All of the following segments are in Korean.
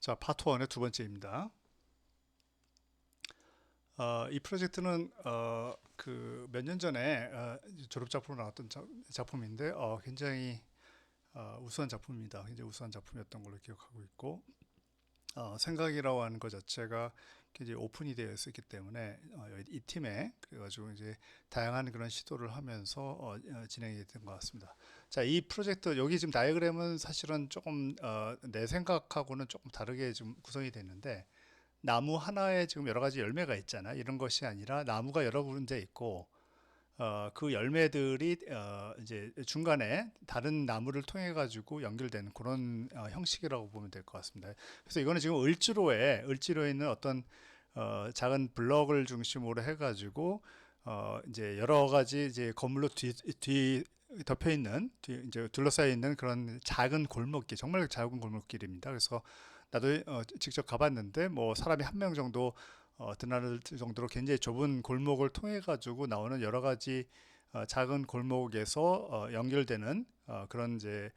자, 파트 1의 두 번째입니다. 이 프로젝트는 그 몇 년 전에 졸업 작품으로 나왔던 작품인데 굉장히 우수한 작품입니다. 굉장히 우수한 작품이었던 걸로 기억하고 있고 생각이라고 하는 것 자체가 굉장히 오픈이 되어 있었기 때문에 이 팀에 그래가지고 이제 다양한 그런 시도를 하면서 진행이 된 것 같습니다. 자, 이 프로젝트 여기 지금 다이어그램은 사실은 조금 내 생각하고는 조금 다르게 좀 구성이 됐는데 나무 하나에 지금 여러 가지 열매가 있잖아. 이런 것이 아니라 나무가 여러 군데 있고 그 열매들이 이제 중간에 다른 나무를 통해 가지고 연결되는 그런 형식이라고 보면 될 것 같습니다. 그래서 이거는 지금 을지로에 있는 어떤 작은 블럭을 중심으로 해가지고 이제 여러 가지 이제 건물로 뒤 덮여 있는 이제 둘러싸여 있는 그런 작은 골목길, 정말 작은 골목길입니다. 그래서 나도 직접 가봤는데 뭐 사람이 한 명 정도 드나들 정도로 굉장히 좁은 골목을 통해 가지고 나오는 여러 가지 작은 골목에서 연결되는 그런 이제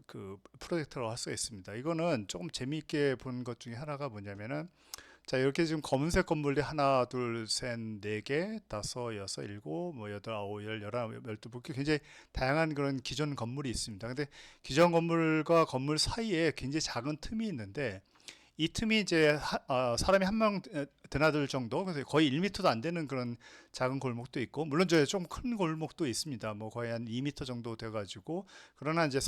그 프로젝트라고 할 수가 있습니다. 이거는 조금 재미있게 본 것 중에 하나가 뭐냐면은 자, 이렇게 지금 검은색 건물이 하나, 둘, 셋, 네 개, 다섯, 여섯, 일곱, 뭐 여덟, 아홉, 열, 열하나, 열두, 굉장히 다양한 그런 기존 건물이 있습니다. 근데 기존 건물과 건물 사이에 굉장히 작은 틈이 있는데 이 틈이 이제 사람이 한 명 드나들 정도, 그래서 거의 1m도 안 되는 그런 작은 골목도 있고, 물론 저 좀 큰 골목도 있습니다. 뭐 거의 한 2m 정도 돼가지고, 그러나 이제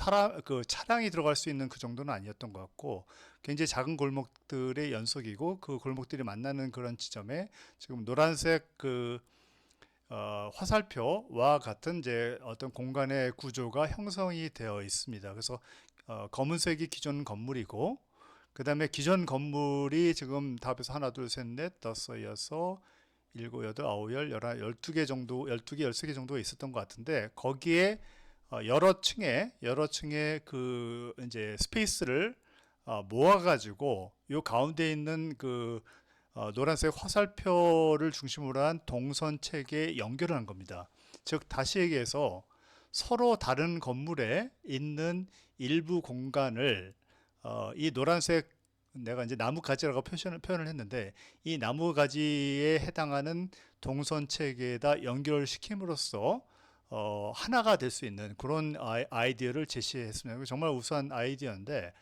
그 차량이 들어갈 수 있는 그 정도는 아니었던 것 같고, 굉장히 작은 골목들의 연속이고, 그 골목들이 만나는 그런 지점에 지금 노란색 화살표와 같은 이제 어떤 공간의 구조가 형성이 되어 있습니다. 그래서 검은색이 기존 건물이고, 그 다음에 기존 건물이 지금 다 합해서 하나, 둘, 셋, 넷, 다섯, 여섯, 일곱, 여덟, 아홉, 열, 열한, 12개 정도, 12개, 13개 정도 있었던 것 같은데, 거기에 여러 층의 그 이제 스페이스를 모아가지고 요 가운데 있는 그 노란색 화살표를 중심으로 한 동선 체계에 연결을 한 겁니다. 즉, 다시 얘기해서 서로 다른 건물에 있는 일부 공간을 이 노란색 내가 이제 나무가지라고 표현을 했는데 이 나무가지에 해당하는 동선 체계에다 연결시킴으로써 하나가 될 수 있는 그런 아이디어를 제시했습니다. 정말 우수한 아이디어인데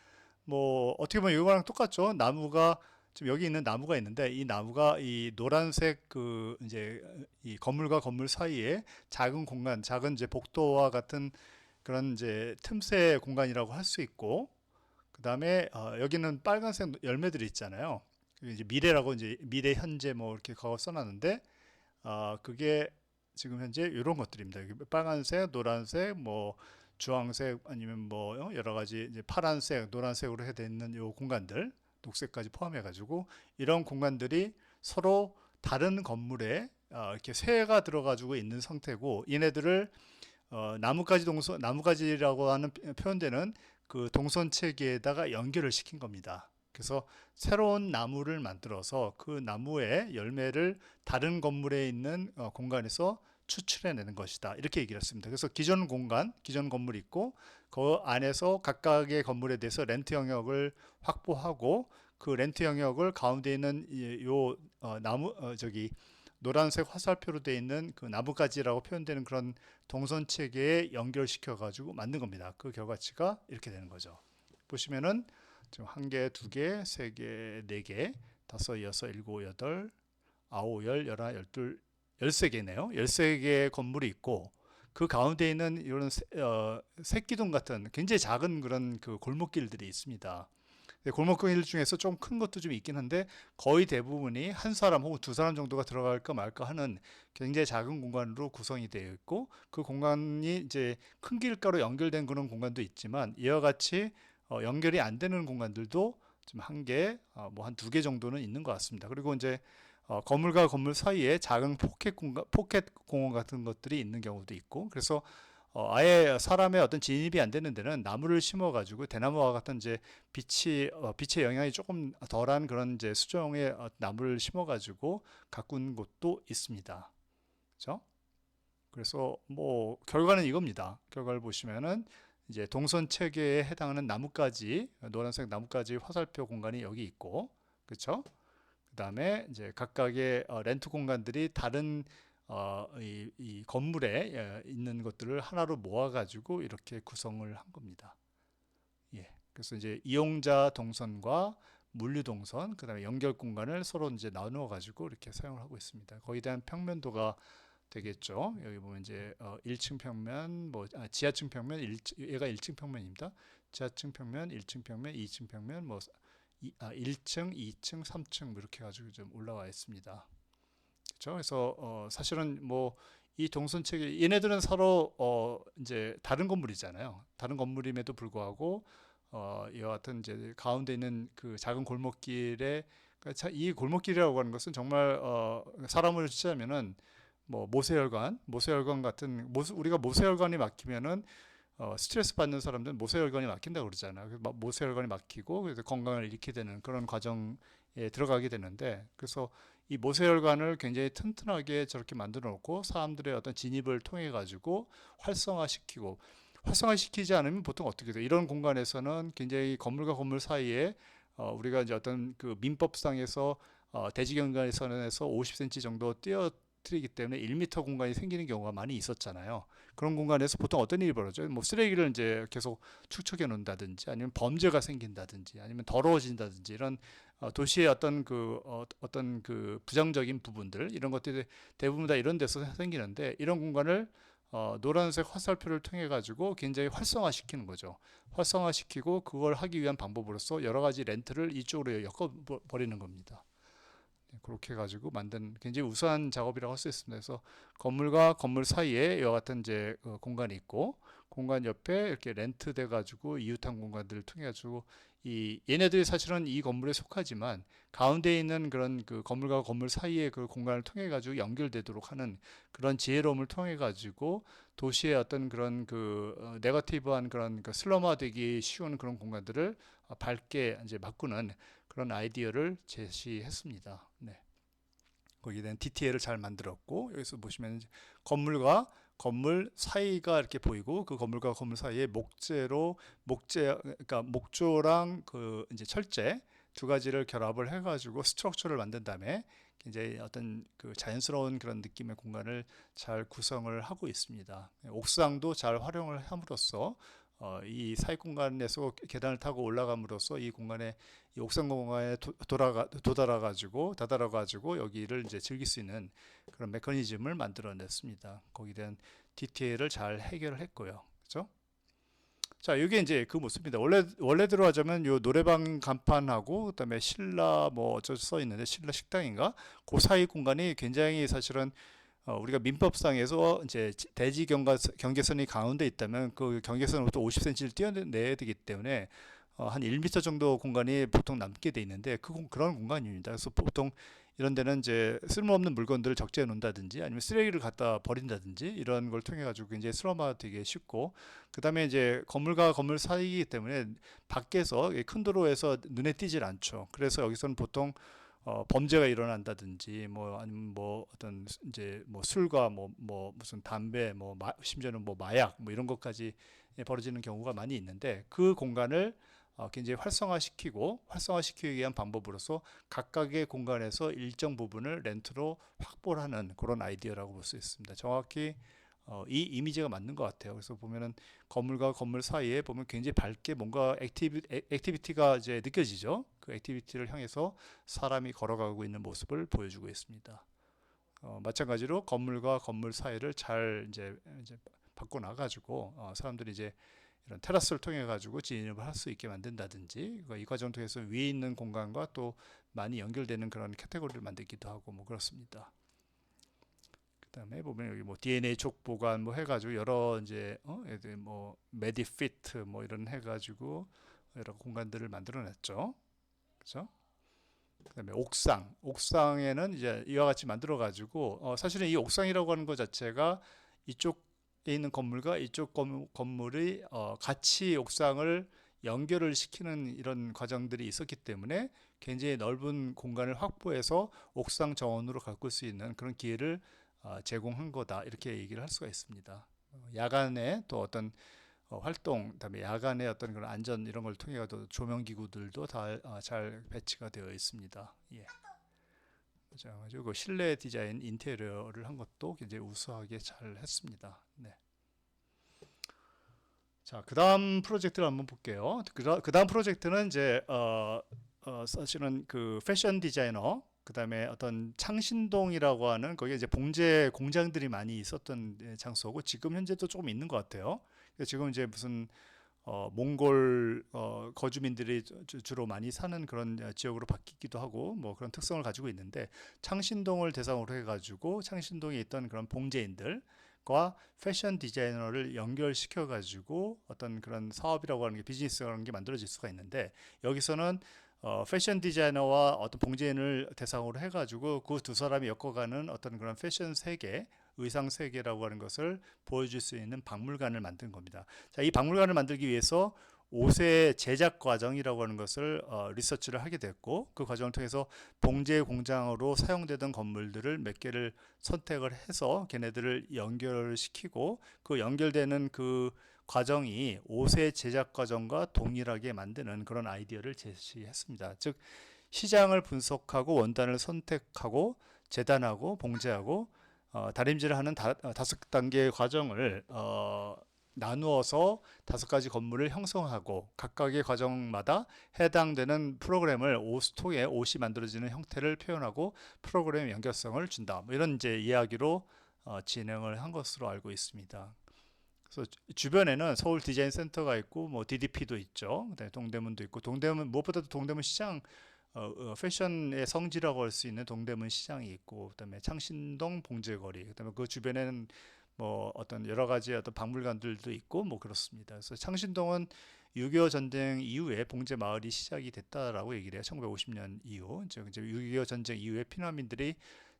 뭐 어떻게 보면 이거랑 똑같죠. 나무가 지금 여기 있는 나무가 있는데 이 나무가 이 노란색 그 이제 이 건물과 건물 사이에 작은 공간, 작은 이제 복도와 같은 그런 이제 틈새 공간이라고 할 수 있고 그 다음에 여기는 빨간색 열매들이 있잖아요. 이제 미래라고 이제 미래 현재 뭐 이렇게 과거 써놨는데 그게 지금 현재 이런 것들입니다. 빨간색, 노란색, 뭐 주황색 아니면 뭐 여러 가지 이제 파란색, 노란색으로 해져 있는 요 공간들, 녹색까지 포함해가지고 이런 공간들이 서로 다른 건물에 이렇게 새가 들어가지고 있는 상태고 얘네들을 나무가지라고 하는 표현되는 그 동선 체계에다가 연결을 시킨 겁니다. 그래서 새로운 나무를 만들어서 그 나무의 열매를 다른 건물에 있는 공간에서 추출해내는 것이다. 이렇게 얘기를 했습니다. 그래서 기존 건물이 있고 그 안에서 각각의 건물에 대해서 렌트 영역을 확보하고 그 렌트 영역을 가운데 있는 요 저기 노란색 화살표로 되어 있는 그 나무가지라고 표현되는 그런 동선 체계에 연결시켜 가지고 만든 겁니다. 그 결과치가 이렇게 되는 거죠. 보시면은 지금 한 개, 두 개, 세 개, 네 개, 다섯, 여섯, 일곱, 여덟, 아홉, 열, 열하나, 열둘, 13개네요. 13개의 건물이 있고 그 가운데 있는 이런 새끼동 같은 굉장히 작은 그런 그 골목길들이 있습니다. 골목길 중에서 좀 큰 것도 좀 있긴 한데 거의 대부분이 한 사람 혹은 두 사람 정도가 들어갈까 말까 하는 굉장히 작은 공간으로 구성이 되어 있고 그 공간이 이제 큰 길가로 연결된 그런 공간도 있지만 이와 같이 연결이 안 되는 공간들도 좀 한 개, 뭐 한 두 개 정도는 있는 것 같습니다. 그리고 이제 건물과 건물 사이에 작은 포켓 공원 같은 것들이 있는 경우도 있고 그래서 아예 사람의 어떤 진입이 안 되는 데는 나무를 심어가지고 대나무와 같은 이제 빛의 영향이 조금 덜한 그런 이제 수종의 나무를 심어가지고 가꾼 곳도 있습니다. 그렇죠? 그래서 뭐 결과는 이겁니다. 결과를 보시면은 이제 동선 체계에 해당하는 나뭇가지, 노란색 나뭇가지 화살표 공간이 여기 있고, 그렇죠? 그다음에 이제 각각의 렌트 공간들이 다른 이 건물에 있는 것들을 하나로 모아가지고 이렇게 구성을 한 겁니다. 예. 그래서 이제 이용자 동선과 물류 동선, 그다음에 연결 공간을 서로 이제 나누어 가지고 이렇게 사용을 하고 있습니다. 거기에 대한 평면도가 되겠죠. 여기 보면 이제 1층 평면, 지하층 평면, 얘가 1층 평면입니다. 지하층 평면, 1층 평면, 2층 평면, 1층, 2층, 3층 뭐 이렇게 가지고 좀 올라와 있습니다. 그렇죠? 그래서 사실은 뭐 이 동선 체계 얘네들은 서로 이제 다른 건물이잖아요. 다른 건물임에도 불구하고 이와 같은 이제 가운데 있는 그 작은 골목길에 그러니까 이 골목길이라고 하는 것은 정말 사람을 치자면은 뭐 모세혈관 같은 우리가 모세혈관이 막히면은 스트레스 받는 사람들은 모세혈관이 막힌다고 그러잖아요. 모세혈관이 막히고 그래서 건강을 잃게 되는 그런 과정에 들어가게 되는데 그래서 이 모세혈관을 굉장히 튼튼하게 저렇게 만들어 놓고 사람들의 어떤 진입을 통해 가지고 활성화시키지 않으면 보통 어떻게 돼요? 이런 공간에서는 굉장히 건물과 건물 사이에 우리가 이제 어떤 그 민법상에서 대지경관선에서 50cm 정도 띄어뜨리기 때문에 1m 공간이 생기는 경우가 많이 있었잖아요. 그런 공간에서 보통 어떤 일이 벌어져요? 뭐 쓰레기를 이제 계속 축적해 놓는다든지 아니면 범죄가 생긴다든지 아니면 더러워진다든지 이런 도시의 어떤 그 부정적인 부분들 이런 것들이 대부분 다 이런 데서 생기는데 이런 공간을 노란색 화살표를 통해 가지고 굉장히 활성화시키는 거죠. 활성화시키고 그걸 하기 위한 방법으로서 여러 가지 렌트를 이쪽으로 엮어 버리는 겁니다. 그렇게 해가지고 만든 굉장히 우수한 작업이라고 할 수 있습니다. 그래서 건물과 건물 사이에 이와 같은 이제 공간이 있고 공간 옆에 이렇게 렌트 돼가지고 이웃한 공간들을 통해 가지고 이 얘네들이 사실은 이 건물에 속하지만 가운데 있는 그런 그 건물과 건물 사이의 그 공간을 통해 가지고 연결되도록 하는 그런 지혜로움을 통해 가지고 도시의 어떤 그런 그 네거티브한 그런 그 슬럼화되기 쉬운 그런 공간들을 밝게 이제 바꾸는 그런 아이디어를 제시했습니다. 네. 거기에 대한 디테일을 잘 만들었고 여기서 보시면 건물과 건물 사이가 이렇게 보이고 그 건물과 건물 사이에 그러니까 목조랑 그 이제 철제 두 가지를 결합을 해가지고 스트럭처를 만든 다음에 굉장히 어떤 그 자연스러운 그런 느낌의 공간을 잘 구성을 하고 있습니다. 옥상도 잘 활용을 함으로써 이 사익 공간에서 계단을 타고 올라감으로써 이 공간에 이 옥상 공간에 다다라 가지고 여기를 이제 즐길 수 있는 그런 메커니즘을 만들어냈습니다. 거기에 대한 디테일을 잘 해결을 했고요. 그렇죠? 자, 이게 이제 그 모습입니다. 원래대로 하자면 요 노래방 간판하고 그다음에 신라 뭐 어쩌 써 있는데 신라 식당인가? 그 사이 공간이 굉장히 사실은 우리가 민법상에서 이제 대지 경계선이 가운데 있다면 그 경계선으로부터 50cm를 띄어내야 되기 때문에 한 1m 정도 공간이 보통 남게 돼 있는데 그런 공간입니다. 그래서 보통 이런 데는 이제 쓸모없는 물건들을 적재해 놓는다든지 아니면 쓰레기를 갖다 버린다든지 이런 걸 통해 가지고 굉장히 슬럼화 되게 쉽고 그다음에 이제 건물과 건물 사이이기 때문에 밖에서 큰 도로에서 눈에 띄질 않죠. 그래서 여기서는 보통 범죄가 일어난다든지 뭐 아니면 뭐 어떤 이제 뭐 술과 뭐 무슨 담배 심지어는 뭐 마약 뭐 이런 것까지 벌어지는 경우가 많이 있는데 그 공간을 굉장히 활성화시키기 위한 방법으로서 각각의 공간에서 일정 부분을 렌트로 확보를 하는 그런 아이디어라고 볼 수 있습니다. 정확히 이 이미지가 맞는 것 같아요. 그래서 보면은 건물과 건물 사이에 보면 굉장히 밝게 뭔가 액티비티가 이제 느껴지죠. 그 액티비티를 향해서 사람이 걸어가고 있는 모습을 보여주고 있습니다. 마찬가지로 건물과 건물 사이를 잘 이제 바꿔 놔가지고 사람들이 이제 이런 테라스를 통해 가지고 진입을 할 수 있게 만든다든지 이 과정 통해서 위에 있는 공간과 또 많이 연결되는 그런 카테고리를 만들기도 하고 뭐 그렇습니다. 그다음에 보면 여기 뭐 DNA 촉 보관 뭐 해가지고 여러 이제 애들 뭐 메디피트 뭐 이런 해가지고 여러 공간들을 만들어냈죠. 그렇죠? 그다음에 옥상에는 이제 이와 같이 만들어가지고 사실은 이 옥상이라고 하는 것 자체가 이쪽에 있는 건물과 이쪽 건물이 같이 옥상을 연결을 시키는 이런 과정들이 있었기 때문에 굉장히 넓은 공간을 확보해서 옥상 정원으로 가꿀 수 있는 그런 기회를 제공한 거다 이렇게 얘기를 할 수가 있습니다. 야간에 또 어떤 활동, 그다음에 야간의 어떤 그런 안전 이런 걸 통해 가지고 조명 기구들도 다 잘 배치가 되어 있습니다. 예. 자, 그리고 실내 디자인 인테리어를 한 것도 굉장히 우수하게 잘 했습니다. 네. 자, 그다음 프로젝트를 한번 볼게요. 그다음 프로젝트는 이제 사실은 그 패션 디자이너, 그다음에 어떤 창신동이라고 하는 거기에 이제 봉제 공장들이 많이 있었던 장소고 지금 현재도 조금 있는 것 같아요. 지금 이제 무슨 몽골 거주민들이 주로 많이 사는 그런 지역으로 바뀌기도 하고 뭐 그런 특성을 가지고 있는데 창신동을 대상으로 해가지고 창신동에 있던 그런 봉제인들과 패션 디자이너를 연결시켜 가지고 어떤 그런 사업이라고 하는 게 비즈니스라는 게 만들어질 수가 있는데 여기서는 패션 디자이너와 어떤 봉제인을 대상으로 해가지고 그 두 사람이 엮어가는 어떤 그런 패션 세계, 의상 세계라고 하는 것을 보여줄 수 있는 박물관을 만든 겁니다. 자, 이 박물관을 만들기 위해서 옷의 제작 과정이라고 하는 것을 리서치를 하게 됐고 그 과정을 통해서 봉제 공장으로 사용되던 건물들을 몇 개를 선택을 해서 걔네들을 연결시키고 그 연결되는 그 과정이 옷의 제작 과정과 동일하게 만드는 그런 아이디어를 제시했습니다. 즉 시장을 분석하고 원단을 선택하고 재단하고 봉제하고 다림질을 하는 다섯 단계의 과정을 나누어서 다섯 가지 건물을 형성하고 각각의 과정마다 해당되는 프로그램을 옷 통해 옷이 만들어지는 형태를 표현하고 프로그램 연결성을 준다. 뭐 이런 이제 이야기로 진행을 한 것으로 알고 있습니다. 그래서 주변에는 서울 디자인 센터가 있고 뭐 DDP도 있죠. 그다음에 동대문도 있고 동대문 무엇보다도 동대문 시장 패션의 성지라고 할 수 있는 동대문 시장이 있고 그다음에 창신동 봉제거리 그다음에 그 주변에는 뭐 어떤 여러 가지 어떤 박물관들도 있고 뭐 그렇습니다. 그래서 창신동은 6.25 전쟁 이후에 봉제 마을이 시작이 됐다라고 얘기를 해요. 1950년 이후 이제 6.25 전쟁 이후에 피난민들이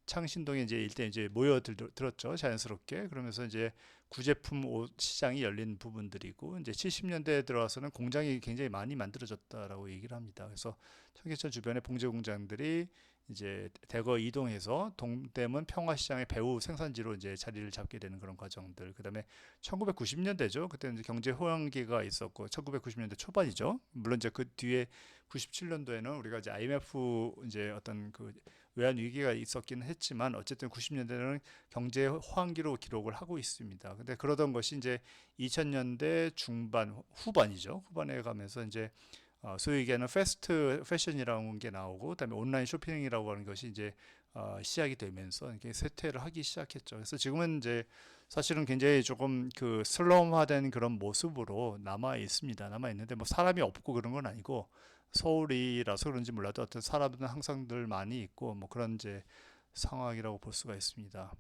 창신동에 이제 일대 이제 모여들었죠. 자연스럽게. 그러면서 이제 구제품 옷 시장이 열린 부분들이고 이제 70년대에 들어와서는 공장이 굉장히 많이 만들어졌다라고 얘기를 합니다. 그래서 청계천 주변의 봉제 공장들이 이제 대거 이동해서 동대문 평화시장의 배후 생산지로 이제 자리를 잡게 되는 그런 과정들. 그다음에 1990년대죠. 그때는 이제 경제 호황기가 있었고 1990년대 초반이죠. 물론 이제 그 뒤에 97년도에는 우리가 이제 IMF 이제 어떤 그 외환 위기가 있었긴 했지만 어쨌든 90년대는 경제 호황기로 기록을 하고 있습니다. 근데 그러던 것이 이제 2000년대 중반 후반이죠. 후반에 가면서 이제 소위 얘기하는 패스트 패션이라는 게 나오고 그다음에 온라인 쇼핑이라고 하는 것이 이제 시작이 되면서 이렇게 쇠퇴를 하기 시작했죠. 그래서 지금은 이제 사실은 굉장히 조금 그 슬럼화된 그런 모습으로 남아 있습니다. 남아 있는데 뭐 사람이 없고 그런 건 아니고 서울이라서 그런지 몰라도 어떤 사람은 항상들 많이 있고 뭐 그런 이제 상황이라고 볼 수가 있습니다.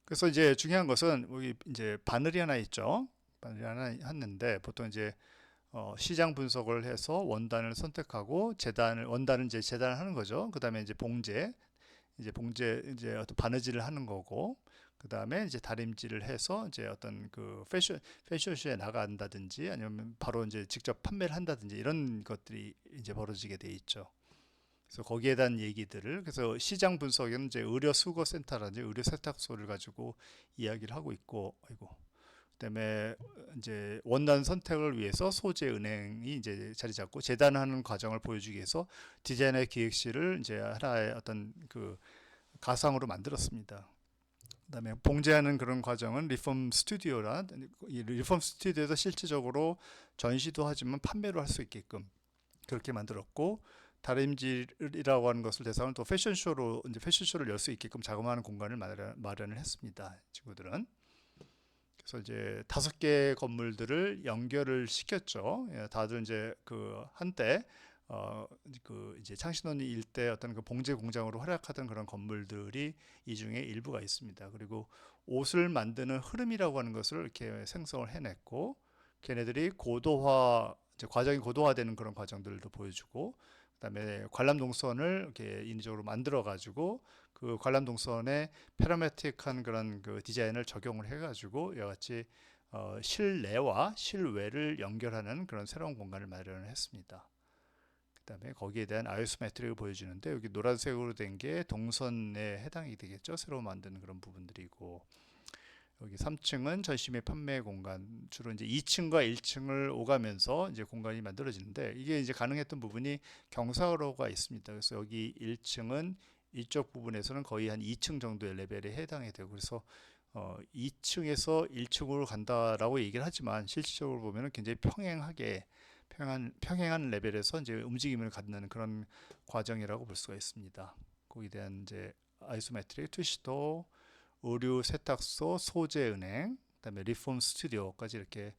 그래서 이제 중요한 것은 여기 이제 바늘이 하나 있죠. 바늘이 하나 했는데 보통 이제 시장 분석을 해서 원단을 선택하고 원단을 이제 재단을 하는 거죠. 그다음에 이제 봉제 이제 어떤 바느질을 하는 거고 그다음에 이제 다림질을 해서 이제 어떤 그 패션쇼에 나간다든지 아니면 바로 이제 직접 판매를 한다든지 이런 것들이 이제 벌어지게 돼 있죠. 그래서 거기에 대한 얘기들을 그래서 시장 분석에는 이제 의료 수거 센터라든지 의료 세탁소를 가지고 이야기를 하고 있고 아이고 그다음에 이제 원단 선택을 위해서 소재 은행이 이제 자리 잡고 재단하는 과정을 보여주기 위해서 디자인의 기획실을 이제 하나의 어떤 그 가상으로 만들었습니다. 그다음에 봉제하는 그런 과정은 리폼 스튜디오라 이 리폼 스튜디오에서 실질적으로 전시도 하지만 판매로 할 수 있게끔 그렇게 만들었고 다림질이라고 하는 것을 대상으로 또 패션쇼로 이제 패션쇼를 열 수 있게끔 자그마한 공간을 마련을 했습니다. 친구들은. 그래서 이제 5개 건물들을 연결을 시켰죠. 예, 다들 이제 그 한때 그 이제 창신원 일대 어떤 그 봉제 공장으로 활약하던 그런 건물들이 이 중에 일부가 있습니다. 그리고 옷을 만드는 흐름이라고 하는 것을 이렇게 생성을 해냈고 걔네들이 이제 과정이 고도화되는 그런 과정들도 보여주고 그다음에 관람 동선을 이렇게 인위적으로 만들어 가지고 그 관람 동선에 패러메틱한 그런 그 디자인을 적용을 해가지고 이와 같이 실내와 실외를 연결하는 그런 새로운 공간을 마련을 했습니다. 그다음에 거기에 대한 아이소메트릭을 보여주는데 여기 노란색으로 된 게 동선에 해당이 되겠죠. 새로 만드는 그런 부분들이고 여기 3층은 전시 및 판매 공간, 주로 이제 2층과 1층을 오가면서 이제 공간이 만들어지는데, 이게 이제 가능했던 부분이 경사로가 있습니다. 그래서 여기 1층은 이쪽 부분에서는 거의 한 2층 정도의 레벨에 해당이 되고, 그래서 2층에서 1층으로 간다라고 얘기를 하지만 실질적으로 보면은 굉장히 평행한 레벨에서 이제 움직임을 갖는 그런 과정이라고 볼 수가 있습니다. 거기에 대한 이제 아이소메트릭 투시도, 의류 세탁소, 소재은행, 그다음에 리폼 스튜디오까지 이렇게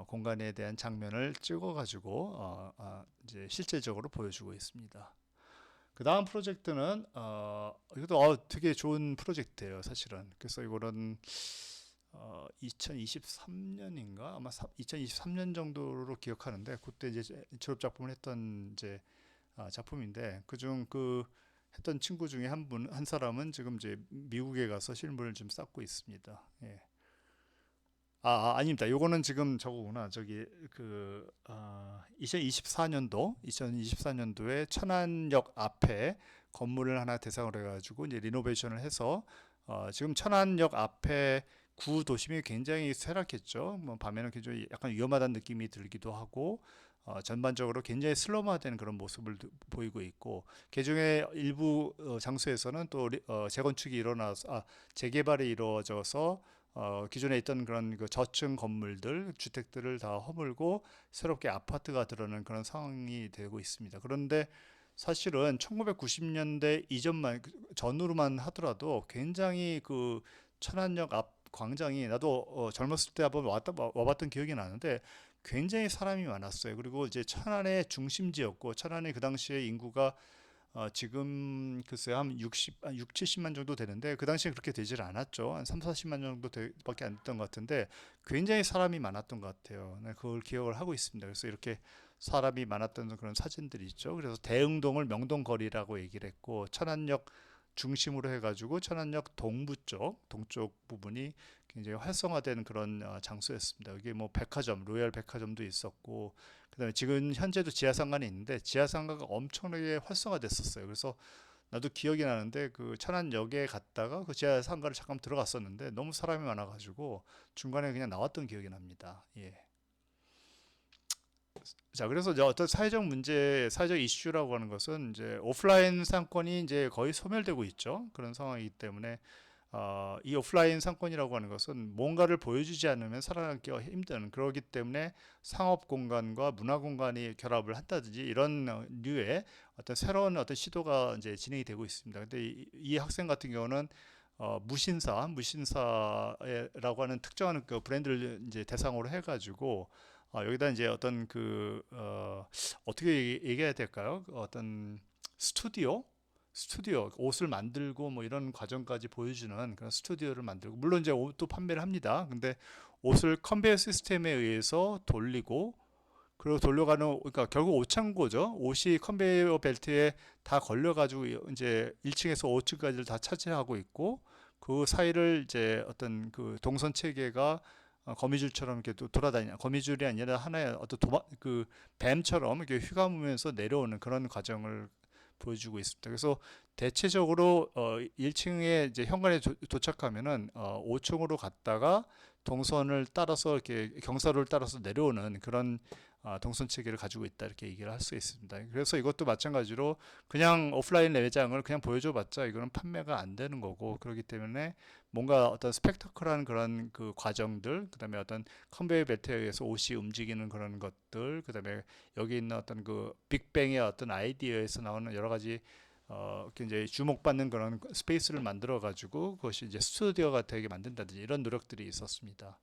공간에 대한 장면을 찍어가지고 이제 실제적으로 보여주고 있습니다. 그 다음 프로젝트는 이것도 되게 좋은 프로젝트예요, 사실은. 그래서 이거는 2023년인가 아마 2023년 정도로 기억하는데, 그때 이제 졸업 작품을 했던 이제 작품인데, 그중 했던 친구 중에 한 사람은 지금 이제 미국에 가서 실무를 좀 쌓고 있습니다. 예. 아닙니다. 요거는 지금 저거구나. 저기 2024년도에 천안역 앞에 건물을 하나 대상으로 해가지고 이제 리노베이션을 해서 지금 천안역 앞에 구도심이 굉장히 쇠락했죠. 뭐 밤에는 굉장히 약간 위험하다는 느낌이 들기도 하고, 전반적으로 굉장히 슬럼화된 그런 모습을 보이고 있고, 개중에 일부 장소에서는 또 재건축이 재개발이 이루어져서 기존에 있던 그런 그 저층 건물들, 주택들을 다 허물고 새롭게 아파트가 들어오는 그런 상황이 되고 있습니다. 그런데 사실은 1990년대 전후로만 하더라도 굉장히 그 천안역 앞 광장이, 나도 젊었을 때 한번 와봤던 기억이 나는데 굉장히 사람이 많았어요. 그리고 이제 천안의 중심지였고, 천안의 그 당시에 인구가 지금 글쎄요 한 70만 정도 되는데, 그 당시에 그렇게 되질 않았죠. 한 3, 40만 정도 밖에 안 됐던 것 같은데 굉장히 사람이 많았던 것 같아요. 네, 그걸 기억을 하고 있습니다. 그래서 이렇게 사람이 많았던 그런 사진들이 있죠. 그래서 대흥동을 명동거리라고 얘기를 했고, 천안역 중심으로 해가지고 천안역 동쪽 부분이 굉장히 활성화된 그런 장소였습니다. 여기 뭐 로열 백화점도 있었고, 그다음에 지금 현재도 지하상가는 있는데 지하상가가 엄청나게 활성화됐었어요. 그래서 나도 기억이 나는데 그 천안역에 갔다가 그 지하상가를 잠깐 들어갔었는데 너무 사람이 많아가지고 중간에 그냥 나왔던 기억이 납니다. 예. 자, 그래서 이제 어떤 사회적 이슈라고 하는 것은 이제 오프라인 상권이 이제 거의 소멸되고 있죠. 그런 상황이기 때문에 이 오프라인 상권이라고 하는 것은 뭔가를 보여주지 않으면 살아남기가 힘든, 그러기 때문에 상업 공간과 문화 공간이 결합을 한다든지 이런 류의 어떤 새로운 어떤 시도가 이제 진행이 되고 있습니다. 근데 이 학생 같은 경우는 무신사라고 하는 특정한 그 브랜드를 이제 대상으로 해가지고 여기다 이제 어떤 어떻게 얘기해야 될까요? 어떤 스튜디오 옷을 만들고 뭐 이런 과정까지 보여주는 그런 스튜디오를 만들고, 물론 이제 옷도 판매를 합니다. 근데 옷을 컨베이어 시스템에 의해서 돌리고, 그리고 그러니까 결국 옷창고죠. 옷이 컨베이어 벨트에 다 걸려가지고 이제 1층에서 5층까지를 다 차지하고 있고, 그 사이를 이제 어떤 그 동선 체계가 거미줄처럼 이렇게 거미줄이 아니라 하나의 어떤 뱀처럼 이렇게 휘감으면서 내려오는 그런 과정을 보여주고 있습니다. 그래서 대체적으로 1층에 이제 현관에 도착하면은 5층으로 갔다가 동선을 따라서 이렇게 경사로를 따라서 내려오는 그런 동선 체계를 가지고 있다, 이렇게 얘기를 할 수 있습니다. 그래서 이것도 마찬가지로 그냥 오프라인 매장을 그냥 보여줘봤자 이거는 판매가 안 되는 거고, 그렇기 때문에 뭔가 어떤 스펙터클한 그런 그 과정들, 그다음에 어떤 컨베이어 벨트에 의해서 옷이 움직이는 그런 것들, 그다음에 여기 있는 어떤 그 빅뱅의 어떤 아이디어에서 나오는 여러 가지 굉장히 주목받는 그런 스페이스를 만들어 가지고 그것이 이제 스튜디오가 되게 만든다든지 이런 노력들이 있었습니다.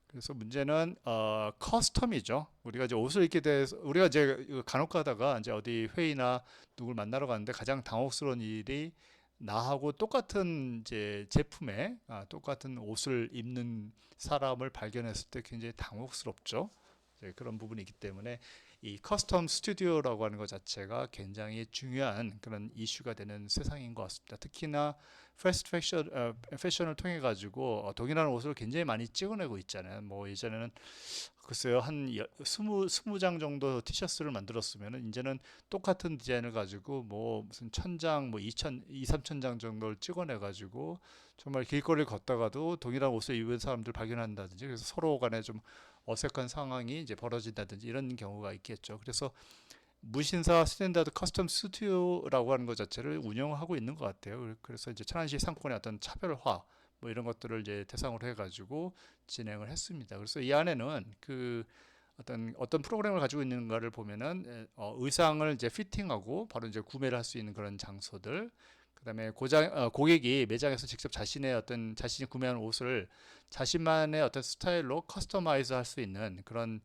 그래서 문제는 커스텀이죠. 우리가 이제 옷을 입게 돼서 우리가 이제 간혹 가다가 이제 어디 회의나 누굴 만나러 가는데 가장 당혹스러운 일이 나하고 똑같은 이제 제품에 똑같은 옷을 입는 사람을 발견했을 때 굉장히 당혹스럽죠. 이제 그런 부분이 있기 때문에 이 커스텀 스튜디오라고 하는 것 자체가 굉장히 중요한 그런 이슈가 되는 세상인 것 같습니다. 특히나 패스트 패션을 통해 가지고 동일한 옷을 굉장히 많이 찍어내고 있잖아요. 뭐 예전에는 글쎄요 한 스무 장 정도 티셔츠를 만들었으면은 이제는 똑같은 디자인을 가지고 뭐 무슨 1000장 뭐 3천 장 정도를 찍어내 가지고 정말 길거리를 걷다가도 동일한 옷을 입은 사람들 발견한다든지, 그래서 서로 간에 좀 어색한 상황이 이제 벌어진다든지 이런 경우가 있겠죠. 그래서 무신사 스탠다드 커스텀 스튜디오라고 하는 것 자체를 운영하고 있는 것 같아요. 그래서 이제 천안시 상권의 어떤 차별화 뭐 이런 것들을 이제 대상으로 해가지고 진행을 했습니다. 그래서 이 안에는 그 어떤 프로그램을 가지고 있는가를 보면은 의상을 이제 피팅하고 바로 이제 구매를 할 수 있는 그런 장소들, 그다음에 고객이 매장에서 직접 자신이 구매한 옷을 자신만의 어떤 스타일로 커스터마이즈 할 수 있는 그런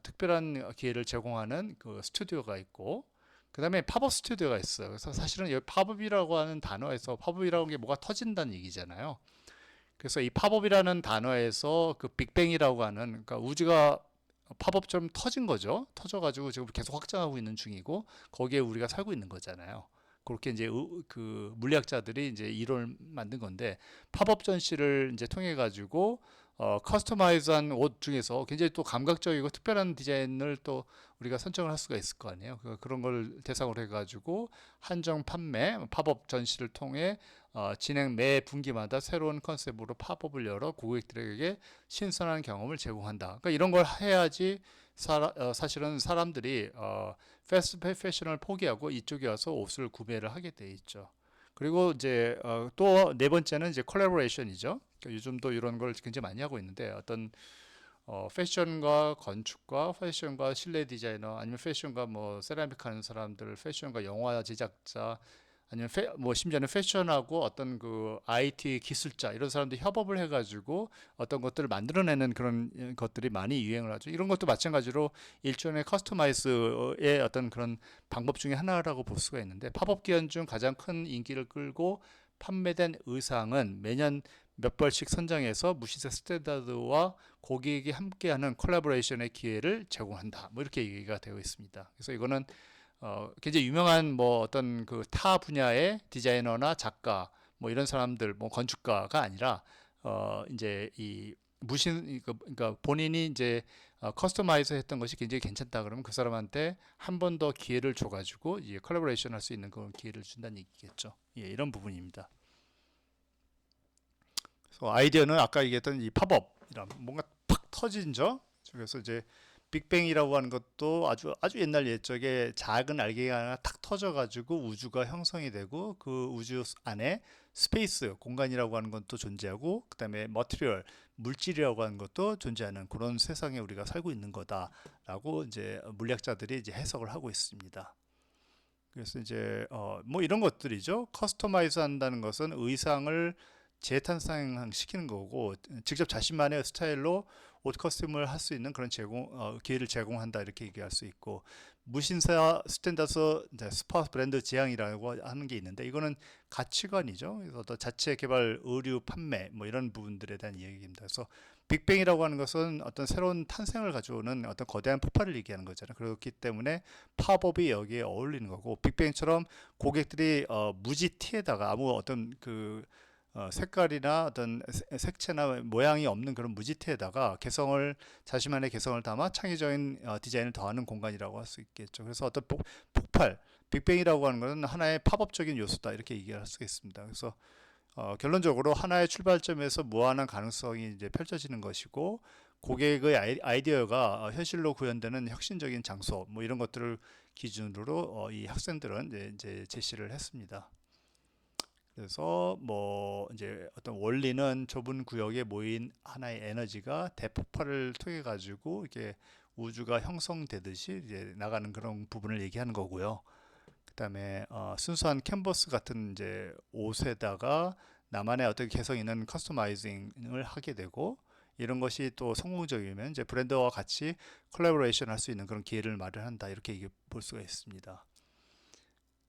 특별한 기회를 제공하는 그 스튜디오가 있고, 그다음에 팝업 스튜디오가 있어요. 그래서 사실은 여기 팝업이라고 하는 단어에서 팝업이라는 게 뭐가 터진다는 얘기잖아요. 그래서 이 팝업이라는 단어에서 그 빅뱅이라고 하는, 그러니까 우주가 팝업처럼 터진 거죠. 터져가지고 지금 계속 확장하고 있는 중이고 거기에 우리가 살고 있는 거잖아요. 그렇게 이제 그 물리학자들이 이제 이론을 만든 건데, 팝업 전시를 이제 통해 가지고 커스터마이즈한 옷 중에서 굉장히 또 감각적이고 특별한 디자인을 또 우리가 선정을 할 수가 있을 거 아니에요. 그런 걸 대상으로 해가지고 한정 판매 팝업 전시를 통해 진행 매 분기마다 새로운 컨셉으로 팝업을 열어 고객들에게 신선한 경험을 제공한다. 그러니까 이런 걸 해야지 사실은 사람들이 패스트 패션을 포기하고 이쪽에 와서 옷을 구매를 하게 돼 있죠. 그리고 이제 또 네 번째는 이제 콜라보레이션이죠. 그러니까 요즘도 이런 걸 굉장히 많이 하고 있는데, 어떤 패션과 건축과 패션과 실내 디자이너, 아니면 패션과 뭐 세라믹 하는 사람들, 패션과 영화 제작자, 아니면 뭐 심지어는 패션하고 어떤 그 IT 기술자 이런 사람들이 협업을 해가지고 어떤 것들을 만들어내는 그런 것들이 많이 유행을 하죠. 이런 것도 마찬가지로 일종의 커스터마이즈의 어떤 그런 방법 중에 하나라고 볼 수가 있는데, 팝업 기간 중 가장 큰 인기를 끌고 판매된 의상은 매년 몇 벌씩 선정해서 무신사 스탠다드와 고객이 함께하는 콜라보레이션의 기회를 제공한다. 뭐 이렇게 얘기가 되어 있습니다. 그래서 이거는 굉장히 유명한 뭐 어떤 그 타 분야의 디자이너나 작가 뭐 이런 사람들, 뭐 건축가가 아니라 이제 이 그러니까 본인이 이제 커스터마이즈 했던 것이 굉장히 괜찮다 그러면 그 사람한테 한 번 더 기회를 줘가지고 이제 콜라보레이션 할 수 있는 그런 기회를 준다는 얘기겠죠. 예, 이런 부분입니다. 그래서 아이디어는 아까 얘기했던 이 팝업이란 뭔가 팍 터진죠. 그래서 이제 빅뱅이라고 하는 것도 아주 옛날 옛적에 작은 알갱이가 하나 탁 터져가지고 우주가 형성이 되고, 그 우주 안에 스페이스 공간이라고 하는 것도 존재하고, 그다음에 머티리얼 물질이라고 하는 것도 존재하는 그런 세상에 우리가 살고 있는 거다라고 이제 물리학자들이 이제 해석을 하고 있습니다. 그래서 이제 뭐 이런 것들이죠. 커스터마이즈 한다는 것은 의상을 재탄생시키는 거고, 직접 자신만의 스타일로 옷 커스텀을 할 수 있는 그런 기회를 제공한다 이렇게 얘기할 수 있고, 무신사 스탠다드 스파 브랜드 지향이라고 하는 게 있는데, 이거는 가치관이죠. 그래서 또 자체 개발, 의류, 판매 뭐 이런 부분들에 대한 이야기입니다. 그래서 빅뱅이라고 하는 것은 어떤 새로운 탄생을 가져오는 어떤 거대한 폭발을 얘기하는 거잖아요. 그렇기 때문에 팝업이 여기에 어울리는 거고, 빅뱅처럼 고객들이 무지 티에다가 아무 어떤 그 색깔이나 어떤 색채나 모양이 없는 그런 무지티에다가 자신만의 개성을 담아 창의적인 디자인을 더하는 공간이라고 할 수 있겠죠. 그래서 어떤 폭발, 빅뱅이라고 하는 것은 하나의 팝업적인 요소다 이렇게 얘기할 수 있습니다. 그래서 결론적으로 하나의 출발점에서 무한한 가능성이 이제 펼쳐지는 것이고, 고객의 아이디어가 현실로 구현되는 혁신적인 장소 뭐 이런 것들을 기준으로 이 학생들은 이제 제시를 했습니다. 그래서 뭐 이제 어떤 원리는 좁은 구역에 모인 하나의 에너지가 대폭발을 통해 가지고 이게 우주가 형성되듯이 이제 나가는 그런 부분을 얘기하는 거고요. 그다음에 순수한 캔버스 같은 이제 옷에다가 나만의 어떤 개성 있는 커스터마이징을 하게 되고, 이런 것이 또 성공적이면 이제 브랜드와 같이 콜라보레이션 할 수 있는 그런 기회를 마련한다 이렇게 얘기해 볼 수가 있습니다.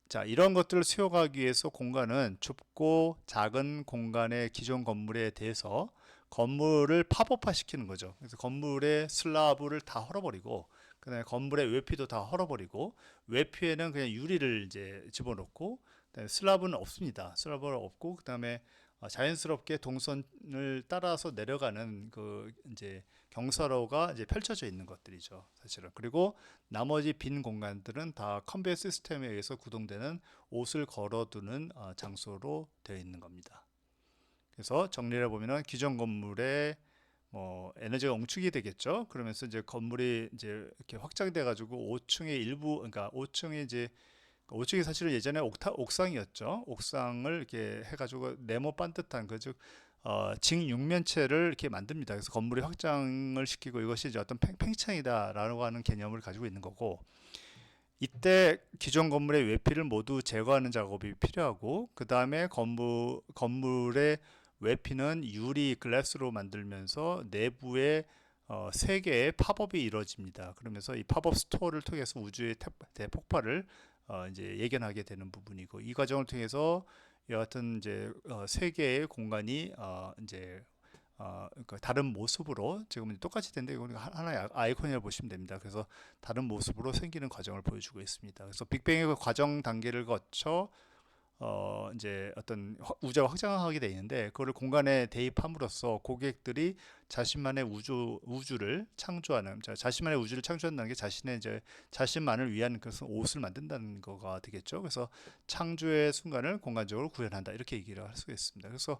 자, 이런 것들을 수용하기 위해서 공간은 좁고 작은 공간의 기존 건물에 대해서 건물을 팝업화 시키는 거죠. 그래서 건물의 슬라브를 다 헐어버리고 그다음에 건물의 외피도 다 헐어버리고 외피에는 그냥 유리를 이제 집어넣고 그다음에 슬랍은 없습니다. 슬랍은 없고 그다음에 자연스럽게 동선을 따라서 내려가는 그 이제 경사로가 이제 펼쳐져 있는 것들이죠, 사실은. 그리고 나머지 빈 공간들은 다 컨베이어 시스템에 의해서 구동되는 옷을 걸어두는 장소로 되어 있는 겁니다. 그래서 정리를 해보면은 기존 건물에 뭐 에너지가 엉축이 되겠죠. 그러면서 이제 건물이 이제 이렇게 확장돼 가지고 5층의 일부, 그러니까 5층이 이제 5층이 사실은 예전에 옥상이었죠. 옥상을 이렇게 해가지고 네모 반듯한 그즉 직육면체를 이렇게 만듭니다. 그래서 건물이 확장을 시키고 이것이 이제 어떤 팽창이다라고 하는 개념을 가지고 있는 거고, 이때 기존 건물의 외피를 모두 제거하는 작업이 필요하고, 그 다음에 건물의 외피는 유리 글라스로 만들면서 내부에 세 개의 팝업이 이루어집니다. 그러면서 이 팝업 스토어를 통해서 우주의 대폭발을 이제 예견하게 되는 부분이고, 이 과정을 통해서 여하튼 이제 세 개의 공간이 이제 그러니까 다른 모습으로, 지금은 똑같이 된데 이건 하나의 아이콘이라고 보시면 됩니다. 그래서 다른 모습으로 생기는 과정을 보여주고 있습니다. 그래서 빅뱅의 그 과정 단계를 거쳐 이제 어떤 우주가 확장하게 되어 있는데, 그거를 공간에 대입함으로써 고객들이 자신만의 우주를 창조하는, 자신만의 우주를 창조한다는 게 자신의 이제 자신만을 위한 그것은 옷을 만든다는 거가 되겠죠. 그래서 창조의 순간을 공간적으로 구현한다, 이렇게 얘기를 할 수 있습니다. 그래서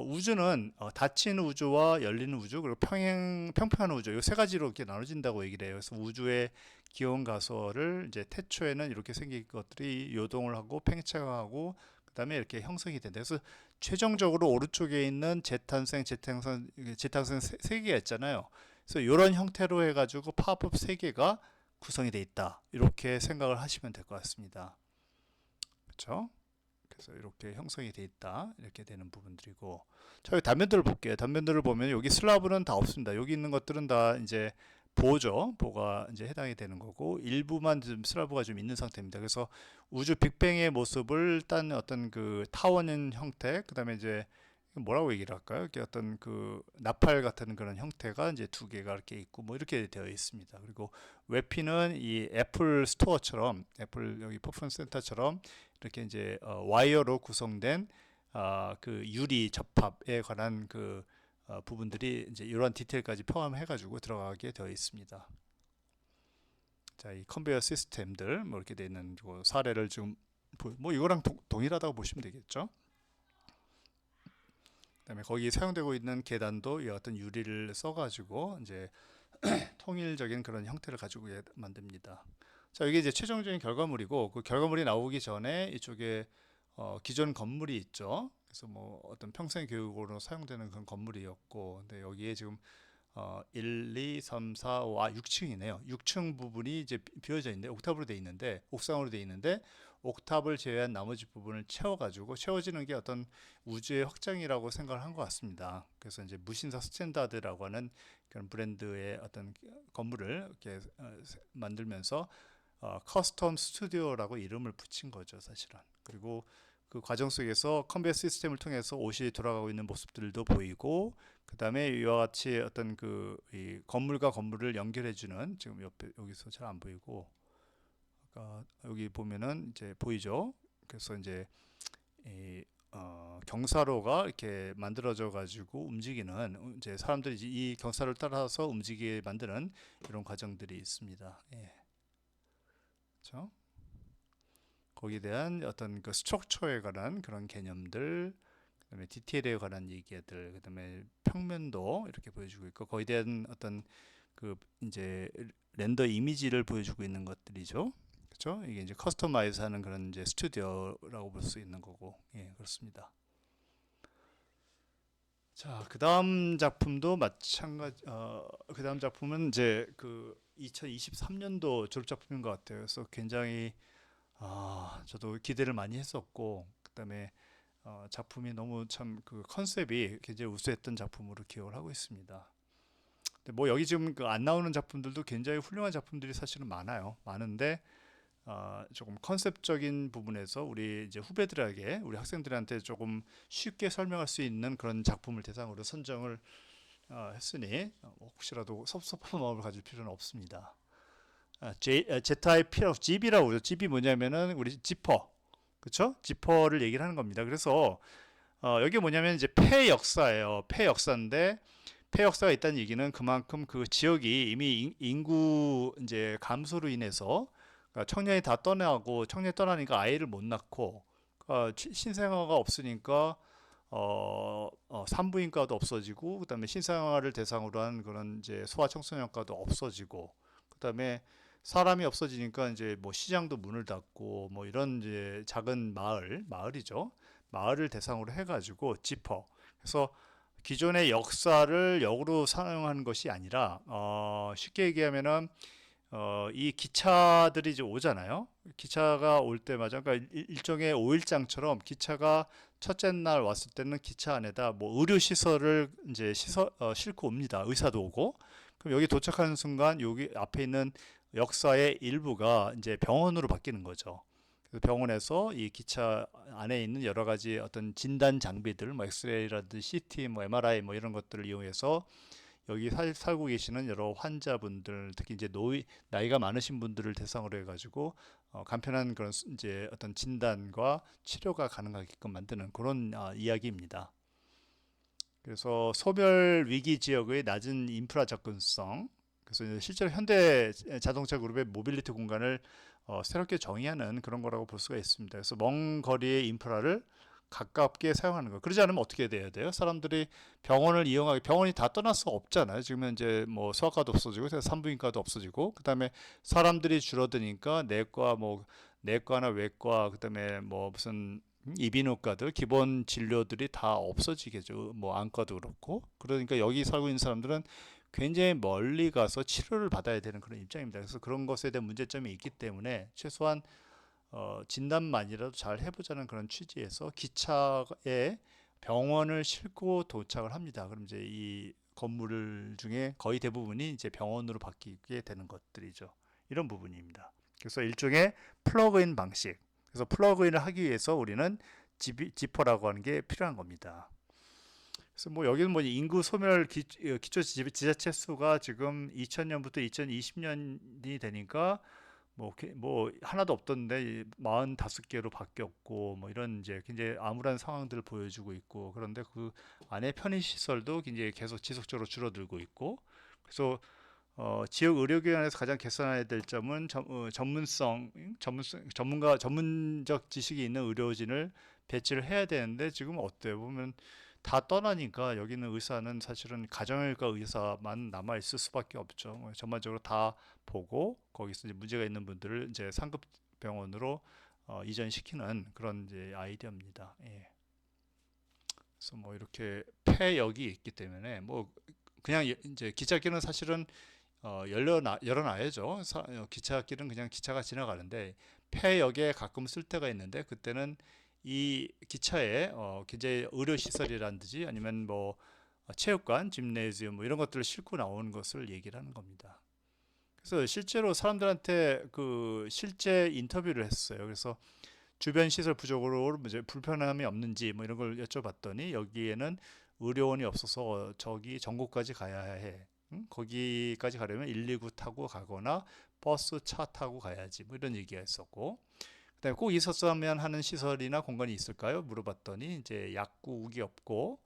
우주는 닫힌 우주와 열리는 우주, 그리고 평평한 우주, 이 세 가지로 이렇게 나눠진다고 얘기를 해요. 그래서 우주의 기온 가설을 이제 태초에는 이렇게 생긴 것들이 요동을 하고 팽창하고 그다음에 이렇게 형성이 된다. 그래서 최종적으로 오른쪽에 있는 재탄생 세 개가 있잖아요. 그래서 이런 형태로 해가지고 팝업 세 개가 구성이 돼 있다, 이렇게 생각을 하시면 될 것 같습니다. 그렇죠? 그래서 이렇게 형성이 돼 있다, 이렇게 되는 부분들이고, 저희 단면들을 볼게요. 단면들을 보면 여기 슬라브는 다 없습니다. 여기 있는 것들은 다 이제 보죠. 보가 이제 해당이 되는 거고, 일부만 좀 슬라브가 좀 있는 상태입니다. 그래서 우주 빅뱅의 모습을 딴 어떤 그 타원인 형태, 그다음에 이제 뭐라고 얘기를 할까요? 이렇게 어떤 그 나팔 같은 그런 형태가 이제 두 개가 이렇게 있고 뭐 이렇게 되어 있습니다. 그리고 외피는 이 애플 스토어처럼, 애플 여기 퍼포먼스 센터처럼 이렇게 이제 와이어로 구성된 그 유리 접합에 관한 그 부분들이 이제 이러한 디테일까지 포함해가지고 들어가게 되어 있습니다. 자, 이 컨베이어 시스템들 뭐 이렇게 되어 있는 사례를 지금 뭐 이거랑 동일하다고 보시면 되겠죠. 그다음에 거기 사용되고 있는 계단도 이 어떤 유리를 써가지고 이제 통일적인 그런 형태를 가지고 만듭니다. 자, 이게 이제 최종적인 결과물이고, 그 결과물이 나오기 전에 이쪽에 기존 건물이 있죠. 그래서 뭐 어떤 평생 교육으로 사용되는 그런 건물이었고, 근데 여기에 지금 1, 2, 3, 4, 5, 6층이네요. 6층 부분이 이제 비어져 있는데, 옥탑으로 돼 있는데, 옥상으로 돼 있는데, 옥탑을 제외한 나머지 부분을 채워가지고, 채워지는 게 어떤 우주의 확장이라고 생각을 한 것 같습니다. 그래서 이제 무신사 스탠다드라고 하는 그런 브랜드의 어떤 건물을 이렇게 만들면서 커스텀 스튜디오라고 이름을 붙인 거죠, 사실은. 그리고 그 과정 속에서 컨베이어 시스템을 통해서 옷이 돌아가고 있는 모습들도 보이고, 그 다음에 이와 같이 어떤 이 건물과 건물을 연결해주는, 지금 옆에 여기서 잘 안 보이고, 아까 여기 보면은 이제 보이죠. 그래서 이제 이 경사로가 이렇게 만들어져 가지고 움직이는, 이제 사람들이 이 경사를 따라서 움직이게 만드는 이런 과정들이 있습니다. 예. 그렇죠? 거기에 대한 어떤 그 스트럭처에 관한 그런 개념들, 그다음에 디테일에 관한 얘기들, 그다음에 평면도 이렇게 보여주고 있고, 거기에 대한 어떤 그 이제 렌더 이미지를 보여주고 있는 것들이죠. 그렇죠? 이게 이제 커스터마이즈하는 그런 이제 스튜디오라고 볼 수 있는 거고, 예, 그렇습니다. 자, 그다음 작품도 마찬가지. 그다음 작품은 이제 그 2023년도 졸업 작품인 것 같아요. 그래서 굉장히 저도 기대를 많이 했었고, 그다음에 작품이 너무 참 그 컨셉이 굉장히 우수했던 작품으로 기억을 하고 있습니다. 근데 뭐 여기 지금 그 안 나오는 작품들도 굉장히 훌륭한 작품들이 사실은 많아요. 많은데 조금 컨셉적인 부분에서 우리 이제 후배들에게, 우리 학생들한테 조금 쉽게 설명할 수 있는 그런 작품을 대상으로 선정을 했으니 혹시라도 섭섭한 마음을 가질 필요는 없습니다. Z의 필요 GB라고 그러죠. GB 뭐냐면은 우리 지퍼, 그렇죠? 지퍼를 얘기를 하는 겁니다. 그래서 여기 뭐냐면 이제 폐역사예요. 폐역사인데 폐역사가 있다는 얘기는 그만큼 그 지역이 이미 인구 이제 감소로 인해서 그러니까 청년이 다 떠나고 청년이 떠나니까 아이를 못 낳고 신생아가 없으니까 산부인과도 없어지고 그다음에 신생아를 대상으로 한 그런 이제 소아청소년과도 없어지고 그다음에 사람이 없어지니까 이제 뭐 시장도 문을 닫고 뭐 이런 이제 작은 마을이죠. 마을을 대상으로 해가지고 지퍼. 그래서 기존의 역사를 역으로 사용하는 것이 아니라 쉽게 얘기하면은 이 기차들이 이제 오잖아요. 기차가 올 때마다 그러니까 일종의 오일장처럼 기차가 첫째 날 왔을 때는 기차 안에다 뭐 의료 시설을 이제 싣고 옵니다. 의사도 오고. 그럼 여기 도착하는 순간 여기 앞에 있는 역사의 일부가 이제 병원으로 바뀌는 거죠. 그래서 병원에서 이 기차 안에 있는 여러 가지 어떤 진단 장비들, 뭐 엑스레이라든지 CT, 뭐 MRI 뭐 이런 것들을 이용해서 여기 살고 계시는 여러 환자분들, 특히 이제 나이가 많으신 분들을 대상으로 해가지고 간편한 그런 이제 어떤 진단과 치료가 가능하게끔 만드는 그런 이야기입니다. 그래서 소멸 위기 지역의 낮은 인프라 접근성, 그래서 실제로 현대 자동차 그룹의 모빌리티 공간을 새롭게 정의하는 그런 거라고 볼 수가 있습니다. 그래서 먼 거리의 인프라를 가깝게 사용하는 거. 그러지 않으면 어떻게 돼야 돼요? 사람들이 병원을 이용하기, 병원이 다 떠날 수 없잖아요. 지금은 이제 뭐 소아과도 없어지고, 산부인과도 없어지고, 그다음에 사람들이 줄어드니까 내과나 외과, 그다음에 뭐 무슨 이비인후과들 기본 진료들이 다 없어지겠죠. 뭐 안과도 그렇고. 그러니까 여기 살고 있는 사람들은 굉장히 멀리 가서 치료를 받아야 되는 그런 입장입니다. 그래서 그런 것에 대한 문제점이 있기 때문에 최소한 진단만이라도 잘 해보자는 그런 취지에서 기차에 병원을 싣고 도착을 합니다. 그럼 이제 이 건물 중에 거의 대부분이 이제 병원으로 바뀌게 되는 것들이죠. 이런 부분입니다. 그래서 일종의 플러그인 방식. 그래서 플러그인을 하기 위해서 우리는 지퍼라고 하는 게 필요한 겁니다. 그래서 뭐 여기는 뭐 인구 소멸 기초 지자체 수가 지금 2000년부터 2020년이 되니까 뭐 하나도 없던데 45개로 바뀌었고 뭐 이런 이제 굉장히 암울한 상황들을 보여주고 있고 그런데 그 안에 편의 시설도 굉장히 계속 지속적으로 줄어들고 있고 그래서 지역 의료기관에서 가장 개선해야 될 점은 전문적 지식이 있는 의료진을 배치를 해야 되는데 지금 어때요? 보면 다 떠나니까 여기는 의사는 사실은 가정의과 의사만 남아 있을 수밖에 없죠. 전반적으로 다 보고 거기서 이제 문제가 있는 분들을 이제 상급 병원으로 이전시키는 그런 이제 아이디어입니다. 예. 그래서 뭐 이렇게 폐역이 있기 때문에 뭐 그냥 이제 기찻길은 사실은 열어놔야죠. 기찻길은 그냥 기차가 지나가는데 폐역에 가끔 쓸 때가 있는데 그때는 이 기차에 굉장히 의료 시설이라든지 아니면 뭐 체육관, 짐네지움 뭐 이런 것들을 싣고 나오는 것을 얘기를 하는 겁니다. 그래서 실제로 사람들한테 그 실제 인터뷰를 했어요. 그래서 주변 시설 부족으로 이제 불편함이 없는지 뭐 이런 걸 여쭤봤더니 여기에는 의료원이 없어서 저기 전국까지 가야 해. 응? 거기까지 가려면 119 타고 가거나 버스 차 타고 가야지. 뭐 이런 얘기가 있었고. 그다음에 꼭 있었으면 하는 시설이나 공간이 있을까요? 물어봤더니 이제 약국이 없고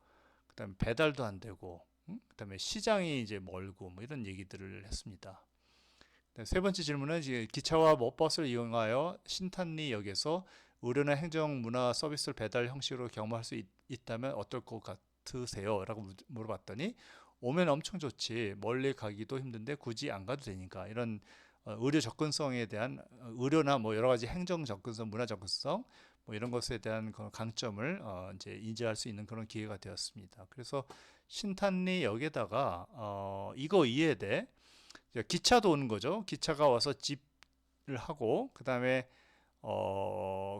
그다음에 배달도 안 되고 그다음에 시장이 이제 멀고 뭐 이런 얘기들을 했습니다. 세 번째 질문은 이제 기차와 버스를 이용하여 신탄리 역에서 의료나 행정 문화 서비스를 배달 형식으로 경험할 수 있다면 어떨 것 같으세요? 라고 물어봤더니 오면 엄청 좋지. 멀리 가기도 힘든데 굳이 안 가도 되니까. 이런 의료 접근성에 대한 의료나 뭐 여러 가지 행정 접근성, 문화 접근성 뭐 이런 것에 대한 강점을 이제 인지할 수 있는 그런 기회가 되었습니다. 그래서 신탄리 역에다가 이거 이해돼. 기차도 오는 거죠. 기차가 와서 집을 하고 그다음에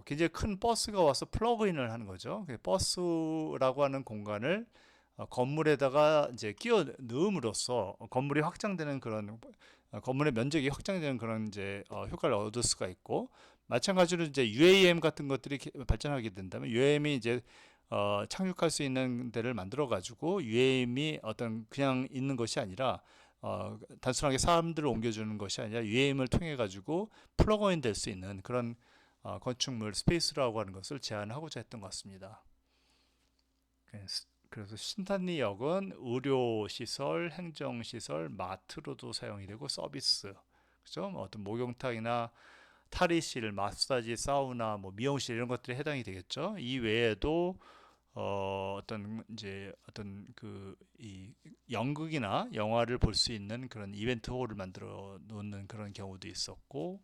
굉장히 큰 버스가 와서 플러그인을 하는 거죠. 버스라고 하는 공간을 건물에다가 이제 끼워 넣음으로써 건물이 확장되는 그런 건물의 면적이 확장되는 그런 이제 효과를 얻을 수가 있고 마찬가지로 이제 UAM 같은 것들이 발전하게 된다면 UAM이 이제 착륙할 수 있는 데를 만들어 가지고 UAM이 어떤 그냥 있는 것이 아니라 단순하게 사람들을 옮겨주는 것이 아니라 UAM을 통해 가지고 플러그인 될 수 있는 그런 건축물 스페이스라고 하는 것을 제안하고자 했던 것 같습니다. 그래서 신탄리역은 의료시설, 행정시설, 마트로도 사용이 되고 서비스, 그죠? 어떤 목욕탕이나 탈의실, 마사지, 사우나, 뭐 미용실 이런 것들이 해당이 되겠죠. 이 외에도 어떤 그 이 연극이나 영화를 볼 수 있는 그런 이벤트 홀을 만들어 놓는 그런 경우도 있었고,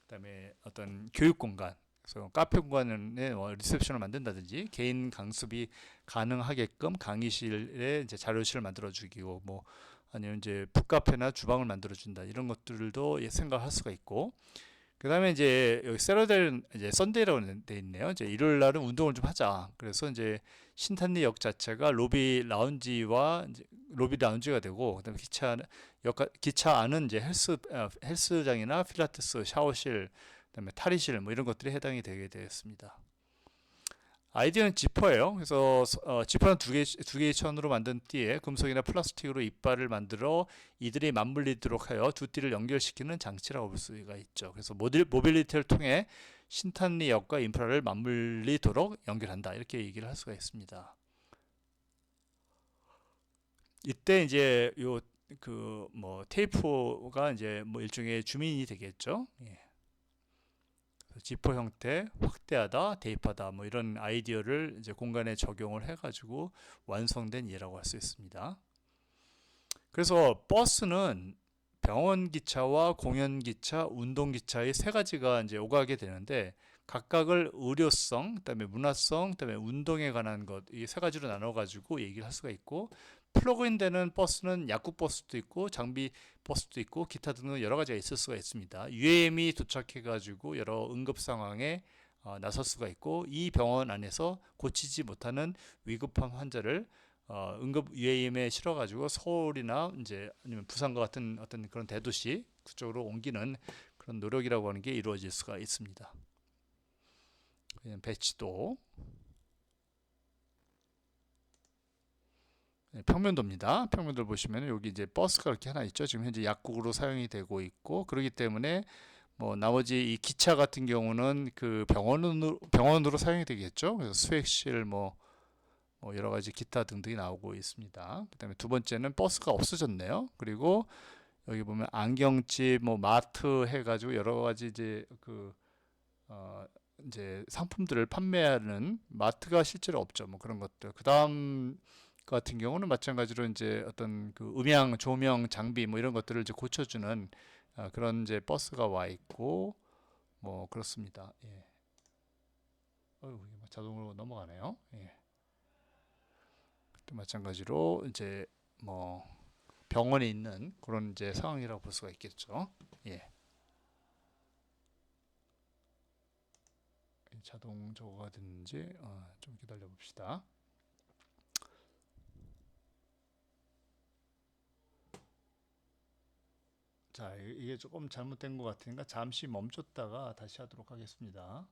그다음에 어떤 교육 공간, 그래서 카페 공간에 리셉션을 만든다든지 개인 강습이 가능하게끔 강의실에 이제 자료실을 만들어 주기고, 뭐 아니면 이제 북카페나 주방을 만들어 준다, 이런 것들도 생각할 수가 있고, 그다음에 이제 여기 세러데이 이제 썬데이라고 돼 있네요. 이제 일요일 날은 운동을 좀 하자. 그래서 이제 신탄리역 자체가 이제 로비 라운지가 되고, 그다음에 기차 안은 이제 헬스장이나 필라테스, 샤워실, 그다음에 탈의실 뭐 이런 것들이 해당이 되게 되었습니다. 아이디어는 지퍼예요. 그래서 지퍼는 두 개의 천으로 만든 띠에 금속이나 플라스틱으로 이빨을 만들어 이들이 맞물리도록 하여 두 띠를 연결시키는 장치라고 볼 수가 있죠. 그래서 모빌리티를 통해 신탄리역과 인프라를 맞물리도록 연결한다, 이렇게 얘기를 할 수가 있습니다. 이때 이제 요 그 뭐 테이프가 이제 뭐 일종의 주민이 되겠죠. 예. 지퍼 형태 확대하다, 대입하다, 뭐 이런 아이디어를 이제 공간에 적용을 해가지고 완성된 예라고 할 수 있습니다. 그래서 버스는 병원 기차와 공연 기차, 운동 기차의 세 가지가 이제 오가게 되는데, 각각을 의료성, 그다음에 문화성, 그다음에 운동에 관한 것, 이 세 가지로 나눠 가지고 얘기를 할 수가 있고, 플러그인 되는 버스는 약국 버스도 있고 장비 버스도 있고 기타 등등 여러 가지가 있을 수가 있습니다. UAM이 도착해 가지고 여러 응급 상황에 나설 수가 있고, 이 병원 안에서 고치지 못하는 위급한 환자를 응급 UAM에 실어가지고 서울이나 이제 아니면 부산과 같은 어떤 그런 대도시 그쪽으로 옮기는 그런 노력이라고 하는 게 이루어질 수가 있습니다. 그냥 배치도, 평면도입니다. 평면도를 보시면 여기 이제 버스가 이렇게 하나 있죠. 지금 현재 약국으로 사용이 되고 있고, 그렇기 때문에 뭐 나머지 이 기차 같은 경우는 그 병원으로 사용이 되겠죠. 그래서 수액실 뭐 여러 가지 기타 등등이 나오고 있습니다. 그다음에 두 번째는 버스가 없어졌네요. 그리고 여기 보면 안경집, 뭐 마트 해가지고 여러 가지 어, 이제 상품들을 판매하는 마트가 실제로 없죠. 뭐 그런 것들. 그다음 같은 경우는 마찬가지로 이제 어떤 그 음향, 조명, 장비 뭐 이런 것들을 이제 고쳐주는 그런 이제 버스가 와 있고, 뭐 그렇습니다. 예. 자동으로 넘어가네요. 예. 또 마찬가지로 이제 뭐 병원에 있는 그런 이제 상황이라고 볼 수가 있겠죠. 예. 자동 저거가 됐는지 좀 기다려 봅시다. 자, 이게 조금 잘못된 것 같으니까 잠시 멈췄다가 다시 하도록 하겠습니다.